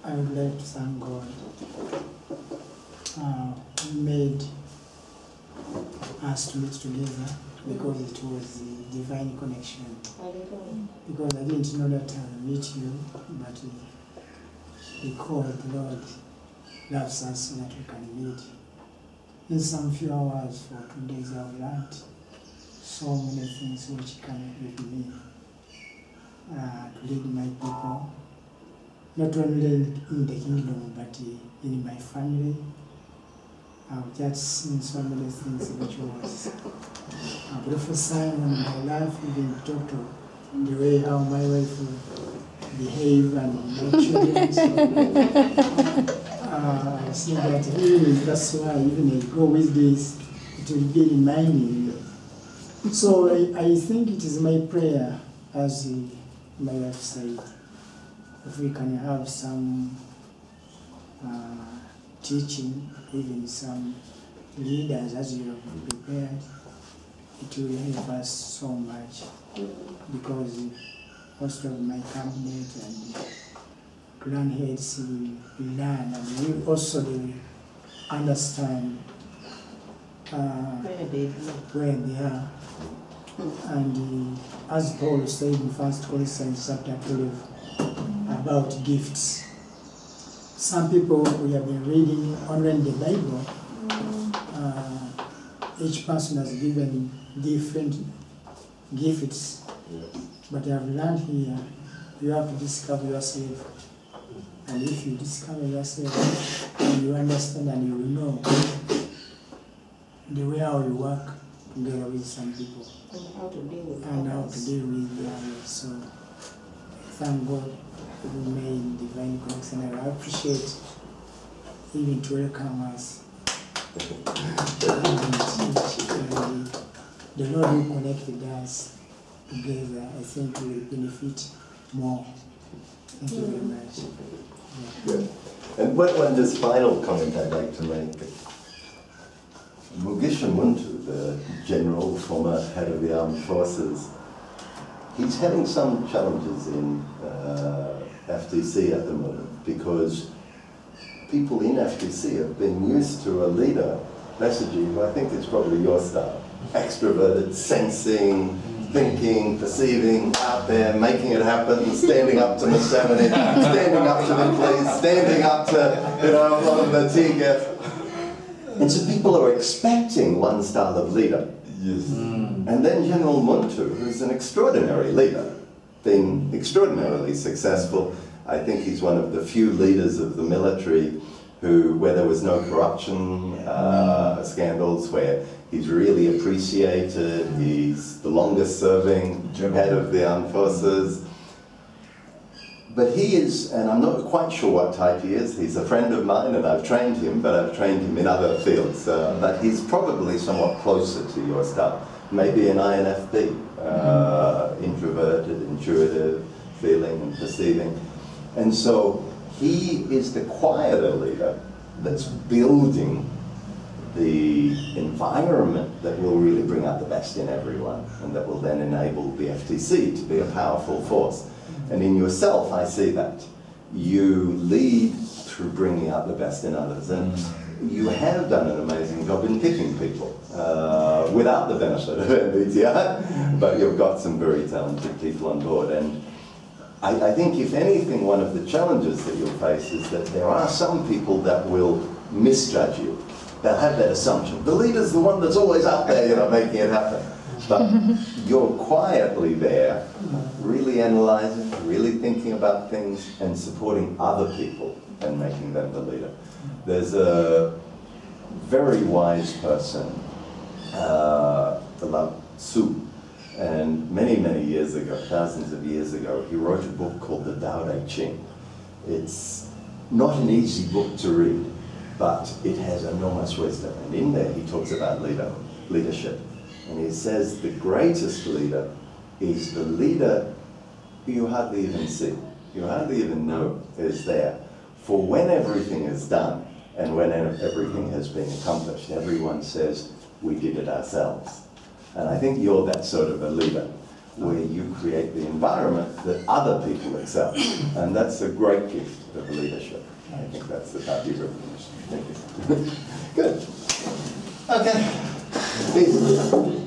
I would like to thank God who made us to meet together, because it was a divine connection. Because I didn't know that I would meet you, but because the Lord loves us so that we can meet. In some few hours for 2 days I have learned so many things which can help me to lead my people, not only in the kingdom but in my family. I've just seen so many things which was a beautiful sign in my life, even talk to the way how my wife will behave and my children. So, I see that really that's why even I go with this, it will be reminding me. So I think it is my prayer, as my wife said, if we can have some teaching, even some leaders as you have prepared, it will help us so much, because most of my cabinet and grandheads will learn, and we also understand where they are. And as Paul said in 1 Corinthians chapter 12 about gifts, some people, we have been reading only in the Bible, each person has given different gifts, but I have learned here, you have to discover yourself. And if you discover yourself, you understand and you will know the way how you work together with some people. And how to deal with the others. So thank God who made divine connection. And I appreciate even to welcome us. And the Lord who connected us together, I think will benefit more. Thank you very much. Good. And one just final comment I'd like to make. Mugisha Muntu, the general, former head of the armed forces, he's having some challenges in FDC at the moment, because people in FDC have been used to a leader, Besigye, who I think is probably your style, extroverted, sensing, thinking, perceiving, out there, making it happen, standing up to Miss Semony, standing up to the police, standing up to, you know, a lot of the tea. And so people are expecting one style of leader. Yes. And then General Muntu, who's an extraordinary leader, been extraordinarily successful. I think he's one of the few leaders of the military where there was no corruption scandals, where he's really appreciated. He's the longest serving head of the armed forces. But he is, and I'm not quite sure what type he is, he's a friend of mine and I've trained him, but I've trained him in other fields. But he's probably somewhat closer to your style. Maybe an INFP, introverted, intuitive, feeling and perceiving. And so he is the quieter leader that's building the environment that will really bring out the best in everyone, and that will then enable the FTC to be a powerful force. And in yourself, I see that. You lead through bringing out the best in others. And you have done an amazing job in picking people, without the benefit of MBTI, but you've got some very talented people on board. And I think, if anything, one of the challenges that you'll face is that there are some people that will misjudge you. They'll have that assumption. The leader's the one that's always out there, you know, making it happen. But you're quietly there, really analyzing, really thinking about things, and supporting other people and making them the leader. There's a very wise person, beloved Su, and many, many years ago, thousands of years ago, he wrote a book called the Tao Te Ching. It's not an easy book to read, but it has enormous wisdom. And in there he talks about leadership. And he says the greatest leader is the leader who you hardly even see, you hardly even know is there. For when everything is done and when everything has been accomplished, everyone says, we did it ourselves. And I think you're that sort of a leader, where you create the environment that other people excel. And that's a great gift of leadership. that's about your recognition. Thank you. Good. Okay. Peace.